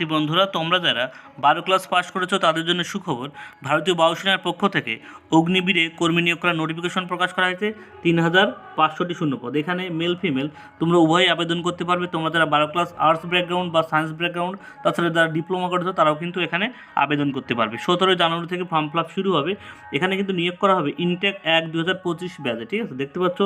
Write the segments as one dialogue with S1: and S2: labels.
S1: শিক্ষার্থী বন্ধুরা, তোমরা যারা 12 ক্লাস পাস করেছো তাদের জন্য সুখবর। ভারতীয় বায়ুসেনার পক্ষ থেকে অগ্নিবীরে কর্মী নিয়োগ করার নোটিফিকেশন প্রকাশ করা হয়েছে। 3500টি শূন্যপদ। এখানে মেল ফিমেল তোমরা উভয়ই আবেদন করতে পারবে। তোমরা যারা 12 ক্লাস আর্টস ব্যাকগ্রাউন্ড বা সায়েন্স ব্যাকগ্রাউন্ড, তাছাড়া যারা ডিপ্লোমা করেছো তারাও কিন্তু এখানে আবেদন করতে পারবে। 17 জানুয়ারি থেকে ফর্ম ফিল আপ শুরু হবে। এখানে কিন্তু নিয়োগ করা হবে ইনটেক 1/2025 ব্যাচে। ঠিক আছে, দেখতে পাচ্ছ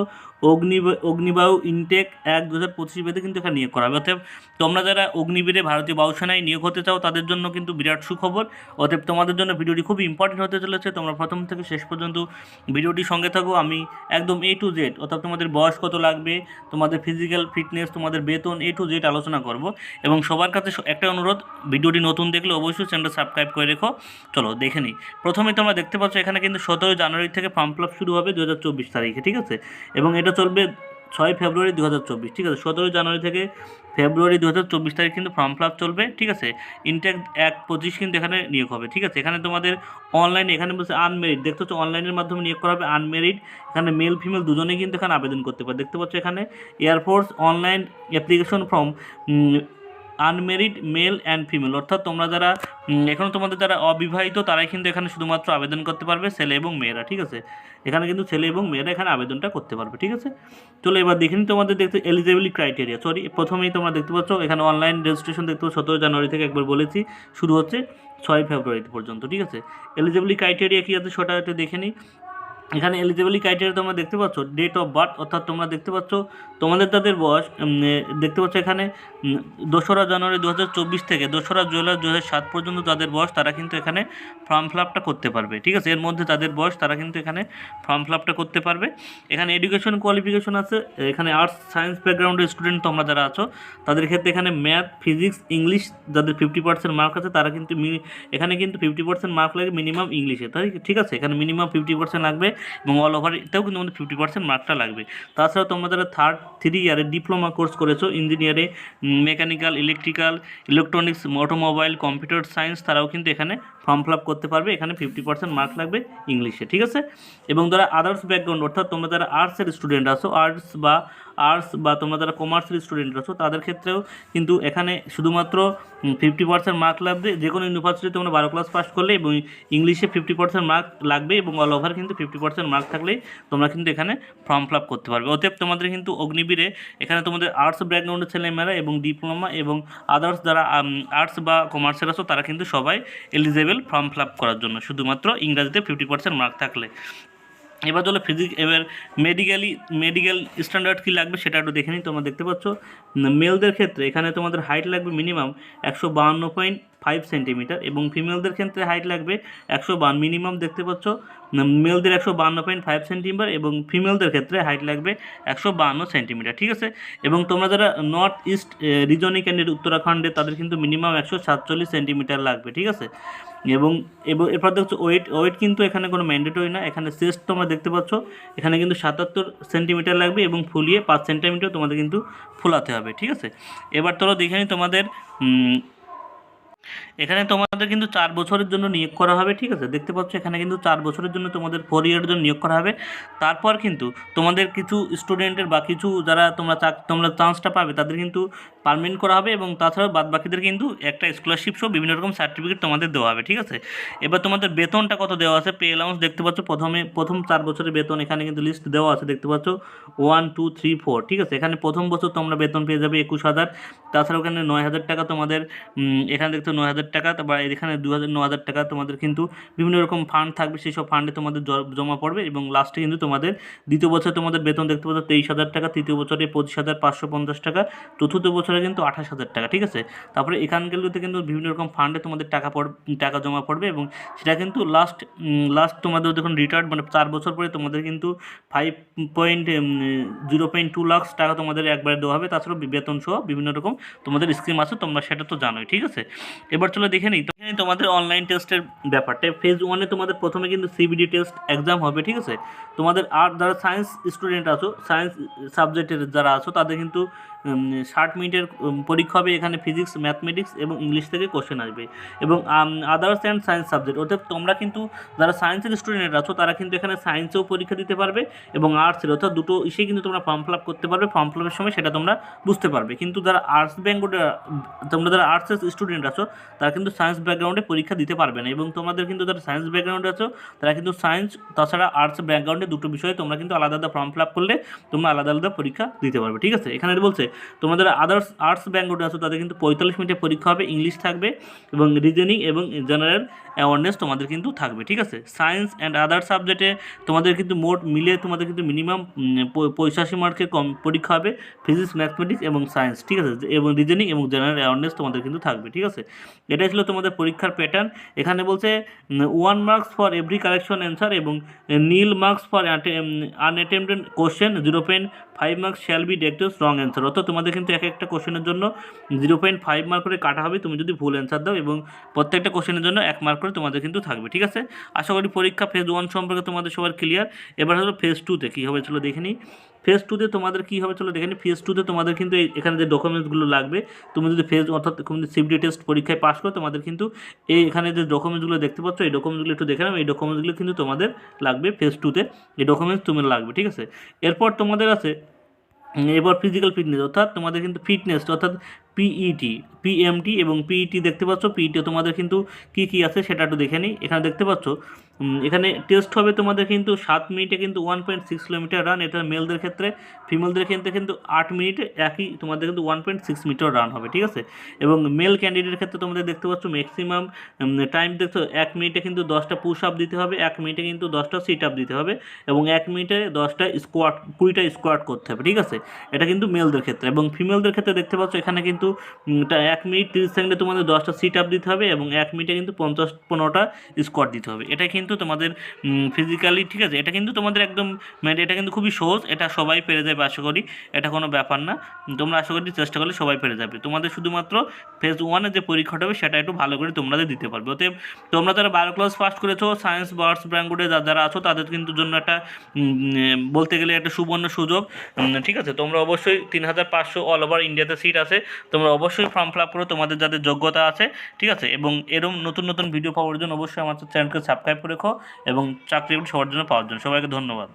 S1: অগ্নিবায়ু ইনটেক 1/2025 ব্যাচে কিন্তু এখানে নিয়োগ করা হবে। অতএব তোমরা যারা অগ্নিবীরে ভারতীয় বায়ুসেনায় নিয়োগ হতে চাও তাদের জন্য কিন্তু বিরাট সুখবর। অতএব তোমাদের জন্য ভিডিওটি খুব ইম্পর্টেন্ট হতে চলেছে। তোমরা প্রথম থেকে শেষ পর্যন্ত ভিডিওটি সঙ্গে থাকো। আমি একদম A to Z, অর্থাৎ তোমাদের বয়স কত লাগবে, তোমাদের ফিজিক্যাল ফিটনেস, তোমাদের বেতন A to Z আলোচনা করব। এবং সবার কাছে একটা অনুরোধ, ভিডিওটি নতুন দেখলে অবশ্যই চ্যানেলটা সাবস্ক্রাইব করে রেখো। চলো দেখে নিই। প্রথমে তোমরা দেখতে পাচ্ছ এখানে কিন্তু 17 জানুয়ারি থেকে ফর্ম ফিল আপ শুরু হবে 2024 তারিখে। ঠিক আছে, এবং এটা চলবে 6 ফেব্রুয়ারি 2024। ঠিক আছে, 17 জানুয়ারি থেকে ফেব্রুয়ারি 2024 তারিখ কিন্তু ফর্ম ফিল আপ চলবে। ঠিক আছে, ইনটেক 1/25 কিন্তু এখানে নিয়োগ হবে। ঠিক আছে, এখানে তোমাদের অনলাইনে, এখানে বলছে আনমেরিড, দেখতে পাচ্ছ অনলাইনের মাধ্যমে নিয়োগ করা হবে। আনমেরিড, এখানে মেল ফিমেল দুজনেই কিন্তু এখানে আবেদন করতে পারে। দেখতে পাচ্ছ এখানে air force online application form unmarried male and female, অর্থাৎ তোমরা যারা এখন তোমাদের যারা অবিবাহিত তারাই কিন্তু এখানে শুধুমাত্র আবেদন করতে পারবে, ছেলে এবং মেয়েরা। ঠিক আছে, এখানে কিন্তু ছেলে এবং মেয়েরা এখানে আবেদনটা করতে পারবে। ঠিক আছে, চলো এবার দেখে নিই তোমাদের দেখতে এলিজিবিলিটি ক্রাইটেরিয়া। প্রথমেই তোমরা দেখতে পাচ্ছ এখানে অনলাইন রেজিস্ট্রেশন দেখতে পাচ্ছ 17 জানুয়ারি থেকে, একবার বলেছি, শুরু হচ্ছে 6 ফেব্রুয়ারি পর্যন্ত। ঠিক আছে, এলিজিবিলিটি ক্রাইটেরিয়া কী আছে সেটা একটু দেখে নিই। এখানে এলিজিবিলিটি ক্রাইটেরিয়া তোমরা দেখতে পাচ্ছ ডেট অফ বার্থ, অর্থাৎ তোমরা দেখতে পাচ্ছ তোমাদের তাদের বয়স দেখতে পাচ্ছ এখানে 2রা জানুয়ারি 2024 থেকে 2রা জুলাই 2007 পর্যন্ত তাদের বয়স, তারা কিন্তু এখানে ফর্ম ফিল আপটা করতে পারবে। ঠিক আছে, এর মধ্যে তাদের বয়স, তারা কিন্তু এখানে ফর্ম ফিল আপটা করতে পারবে। এখানে এডুকেশন কোয়ালিফিকেশন আছে। এখানে আর্টস সায়েন্স ব্যাকগ্রাউন্ডের স্টুডেন্ট তোমরা যারা আছো তাদের ক্ষেত্রে এখানে ম্যাথ ফিজিক্স ইংলিশ যাদের 50% মার্ক আছে তারা কিন্তু এখানে কিন্তু 50% মার্ক লাগে মিনিমাম ইংলিশে। তাই ঠিক আছে, এখানে মিনিমাম 50% লাগবে এবং অল ওভার এতেও কিন্তু আমাদের 50% মার্কটা লাগবে। তাছাড়া তোমরা যারা 3 ইয়ারে ডিপ্লোমা কোর্স করেছো ইঞ্জিনিয়ারে, mechanical, electrical, electronics, automobile, computer science, তারাও কিন্তু এখানে ফর্ম ফিল আপ করতে পারবে। এখানে 50% মার্ক লাগবে ইংলিশে। ঠিক আছে, এবং যারা আদার্স ব্যাকগ্রাউন্ড, অর্থাৎ তোমরা যারা আর্টসের স্টুডেন্ট আছো, আর্টস বা তোমরা যারা কমার্সের স্টুডেন্ট আছো তাদের ক্ষেত্রেও কিন্তু এখানে শুধুমাত্র 50% মার্ক লাগবে। যে কোনো ইউনিভার্সিটি তোমরা 12 ক্লাস পাস করলে এবং ইংলিশে 50% মার্ক লাগবে এবং অল ওভার কিন্তু 50% মার্ক থাকলেই তোমরা কিন্তু এখানে ফর্ম ফিল আপ করতে পারবে। অতএব তোমাদের কিন্তু অগ্নিবীরে এখানে তোমাদের আর্টস ব্যাকগ্রাউন্ডের ছেলেমেয়েরা এবং ডিপ্লোমা এবং আদার্স যারা আর্টস বা কমার্সের আছো তারা কিন্তু সবাই এলিজেবল ফর্ম ফিল আপ করার জন্য, শুধুমাত্র ইংরাজিতে 50% মার্ক থাকলে। এবার চলো এবার মেডিকেল স্ট্যান্ডার্ড কী লাগবে সেটা একটু দেখে নিই। তোমরা দেখতে পাচ্ছ মেলদের ক্ষেত্রে এখানে তোমাদের হাইট লাগবে মিনিমাম 152.5 সেন্টিমিটার এবং ফিমেলদের ক্ষেত্রে হাইট লাগবে 152 মিনিমাম। দেখতে পাচ্ছ মেলদের 152.5 সেন্টিমিটার এবং ফিমেলদের ক্ষেত্রে হাইট লাগবে 152 সেন্টিমিটার। ঠিক আছে, এবং তোমরা যারা নর্থ ইস্ট রিজনে ক্যান্ডিডেট উত্তরাখণ্ডে তাদের কিন্তু মিনিমাম 147 সেন্টিমিটার লাগবে। ঠিক আছে, এবং এরপর দেখছো ওয়েট কিন্তু এখানে কোনো ম্যান্ডেটরি না। এখানে চেস্ট তোমরা দেখতে পাচ্ছ এখানে কিন্তু 77 সেন্টিমিটার লাগবে এবং ফুলিয়ে 5 সেন্টিমিটার তোমাদের কিন্তু ফুলাতে হবে। ঠিক আছে, এবার তোরা দেখে নিই তোমাদের এখানে তোমাদের কিন্তু 4 বছরের জন্য নিয়োগ করা হবে। ঠিক আছে, দেখতে পাচ্ছ এখানে কিন্তু 4 বছরের জন্য তোমাদের 4 ইয়ারের জন্য নিয়োগ করা হবে। তারপর কিন্তু তোমাদের কিছু স্টুডেন্টের বা কিছু যারা তোমরা চান্সটা পাবে তাদের কিন্তু পারমানেন্ট করা হবে এবং তাছাড়াও বাদ বাকিদের কিন্তু একটা স্কলারশিপ সহ বিভিন্ন রকম সার্টিফিকেট তোমাদের দেওয়া হবে। ঠিক আছে, এবার তোমাদের বেতনটা কত দেওয়া আছে, পে অ্যালাউন্স দেখতে পাচ্ছ প্রথম 4 বছরের বেতন এখানে কিন্তু লিস্ট দেওয়া আছে। দেখতে পাচ্ছ 1 2 3 4। ঠিক আছে, এখানে প্রথম বছর তোমরা বেতন পেয়ে যাবে 21,000। তাছাড়াও এখানে 9,000 টাকা তোমাদের, এখানে দেখছো 9,000 টাকা, তারপর এখানে 9,000 টাকা তোমাদের কিন্তু বিভিন্ন রকম ফান্ড থাকবে, সেই সব ফান্ডে তোমাদের জমা পড়বে এবং লাস্টে কিন্তু তোমাদের দ্বিতীয় বছরে তোমাদের বেতন দেখতে পাচ্ছ 23,000 টাকা, তৃতীয় বছরে 25,550 টাকা, চতুর্থ বছরে কিন্তু 28,000 টাকা। ঠিক আছে, তারপরে এখানগুলোতে কিন্তু বিভিন্ন রকম ফান্ডে তোমাদের টাকা জমা পড়বে এবং সেটা কিন্তু লাস্ট তোমাদের যখন রিটায়ার্ড মানে 4 বছর পরে তোমাদের কিন্তু 5.0.2 লাখ টাকা তোমাদের একবারে দেওয়া হবে। তাছাড়াও বেতন সহ বিভিন্ন রকম তোমাদের স্কিম আছে, তোমরা সেটা তো জানোই। ঠিক আছে, এবার চলো দেখে নিই তোমাদের অনলাইন টেস্টের ব্যাপারটা। ফেজ 1-এ তোমাদের প্রথমে কিন্তু সিবিডি টেস্ট এক্সাম হবে। ঠিক আছে, তোমাদের আর যারা সায়েন্স স্টুডেন্ট আছো, সায়েন্স সাবজেক্টের যারা আছো তাদের কিন্তু 60 মিনিটের পরীক্ষা হবে। এখানে ফিজিক্স, ম্যাথমেটিক্স এবং ইংলিশ থেকে কোশ্চেন আসবে। এবং আদার্স অ্যান্ড সায়েন্স সাবজেক্ট, অর্থাৎ তোমরা কিন্তু যারা সায়েন্সের স্টুডেন্ট আছো তারা কিন্তু এখানে সায়েন্সেও পরীক্ষা দিতে পারবে এবং আর্টসের, অর্থাৎ দুটো ইসেই কিন্তু তোমরা ফর্ম ফিল আপ করতে পারবে। ফর্ম ফিল আপের সময় সেটা তোমরা বুঝতে পারবে। কিন্তু যারা আর্টস ব্যাকগ্রাউন্ডে, তোমরা যারা আর্টসের স্টুডেন্ট আছো তারা কিন্তু সায়েন্স ব্যাকগ্রাউন্ডে পরীক্ষা দিতে পারবে না। এবং তোমাদের কিন্তু যারা সায়েন্স ব্যাকগ্রাউন্ডে আছো তারা কিন্তু সায়েন্স তাছাড়া আর্টস ব্যাকগ্রাউন্ডে দুটো বিষয়ে তোমরা কিন্তু আলাদা আলাদা ফর্ম ফিল আপ করলে তোমরা আলাদা আলাদা পরীক্ষা দিতে পারবে। ঠিক আছে, এখানে বলছে তোমাদের আদার্স আর্টস ব্যাকগ্রাউন্ডে আছো তাদের কিন্তু 45 মিনিটের পরীক্ষা হবে, ইংলিশ থাকবে এবং রিজনিং এবং জেনারেল অ্যাওয়ারনেস তোমাদের কিন্তু থাকবে। ঠিক আছে, সায়েন্স অ্যান্ড আদার সাবজেক্টে তোমাদের কিন্তু মোট মিলে তোমাদের কিন্তু মিনিমাম 85 মার্কের কম পরীক্ষা হবে, ফিজিক্স, ম্যাথমেটিক্স এবং সায়েন্স। ঠিক আছে, এবং রিজনিং এবং জেনারেল অ্যাওয়ারনেস তোমাদের কিন্তু থাকবে। ঠিক আছে, এটাই ছিল তোমাদের পরীক্ষার প্যাটার্ন। এখানে বলছে 1 marks for every correction answer এবং nil marks for unattempted question, 0.5 marks shall be deducted wrong answer. অর্থাৎ তোমাদের কিন্তু এক একটা কোশ্চেনের জন্য 0.5 মার্ক করে কাটা হবে তুমি যদি ভুল অ্যান্সার দাও, এবং প্রত্যেকটা কোশ্চেনের জন্য 1 মার্ক করে তোমাদের কিন্তু থাকবে। ঠিক আছে, আশা করি পরীক্ষা ফেজ 1 সম্পর্কে তোমাদের সবার ক্লিয়ার। এবার হলো ফেজ 2তে কী হবে চলো দেখে নিই। ফেজ 2তে তোমাদের কী হবে চলো দেখে নিই। ফেজ 2তে তোমাদের কিন্তু এখানে যে ডকুমেন্টসগুলো লাগবে, তুমি যদি অর্থাৎ তুমি সিবিটি টেস্ট পরীক্ষায় পাস করো তোমাদের কিন্তু এখানে যে ডকুমেন্টসগুলো দেখতে পাচ্ছ এই ডকুমেন্টসগুলো একটু দেখে নাও। এই ডকুমেন্টসগুলো কিন্তু তোমাদের লাগবে ফেজ 2তে, এই ডকুমেন্টস তোমার লাগবে। ঠিক আছে, এরপর তোমাদের আছে এবার ফিজিক্যাল ফিটনেস, অর্থাৎ তোমাদের কিন্তু ফিটনেস অর্থাৎ পিইটি, পিএমটি এবং পিইটি দেখতে পাচ্ছ। পিইটি তোমাদের কিন্তু কী কী আছে সেটা একটু দেখে নিই। এখানে দেখতে পাচ্ছ এখানে টেস্ট হবে তোমাদের কিন্তু 7 মিনিটে কিন্তু 1.6 কিলোমিটার রান, এটা মেলদের ক্ষেত্রে। ফিমেলদের ক্ষেত্রে কিন্তু 8 মিনিটে একই তোমাদের কিন্তু 1.6 মিটার রান হবে। ঠিক আছে, এবং মেল ক্যান্ডিডেটের ক্ষেত্রে তোমাদের দেখতে পাচ্ছ ম্যাক্সিমাম টাইম দেখছো 1 মিনিটে কিন্তু 10টা পুশ আপ দিতে হবে, 1 মিনিটে কিন্তু 10টা সিট আপ দিতে হবে এবং 1 মিনিটে 10টা স্কোয়াট 20টা স্কোয়াট করতে হবে। ঠিক আছে, এটা কিন্তু মেলদের ক্ষেত্রে। এবং ফিমেলদের ক্ষেত্রে দেখতে পাচ্ছ এখানে কিন্তু 1 মিনিট 30 সেকেন্ডে তোমাদের 10টা সিট আপ দিতে হবে এবং 1 মিনিটে কিন্তু 15টা স্কোয়াট দিতে হবে। এটা কিন্তু তোমাদের ফিজিক্যালি। ঠিক আছে, এটা কিন্তু তোমাদের একদম মানে এটা কিন্তু খুবই সহজ, এটা সবাই পেরে যাবে আশা করি, এটা কোনো ব্যাপার না। তোমরা আশা করি চেষ্টা করলে সবাই পেরে যাবে। তোমাদের শুধুমাত্র ফেজ 1-এ যে পরীক্ষাটা হবে সেটা একটু ভালো করে তোমরা দিতে পারবে। অতএব তোমরা যারা 12 ক্লাস পাস করেছো সায়েন্স বা আর্টস ব্যাকগ্রাউন্ডে যারা আছো তাদের কিন্তু জন্য একটা বলতে গেলে একটা সুবর্ণ সুযোগ। ঠিক আছে, তোমরা অবশ্যই 3500 অল ওভার ইন্ডিয়াতে সিট আছে, তোমরা অবশ্যই ফর্ম ফিল আপ করো তোমাদের যাদের যোগ্যতা আছে। ঠিক আছে, এবং এরকম নতুন নতুন ভিডিও পাওয়ার জন্য অবশ্যই আমার চ্যানেলকে সাবস্ক্রাইব করে রেখো এবং চাকরি সবার জন্য পাওয়ার জন্য। সবাইকে ধন্যবাদ।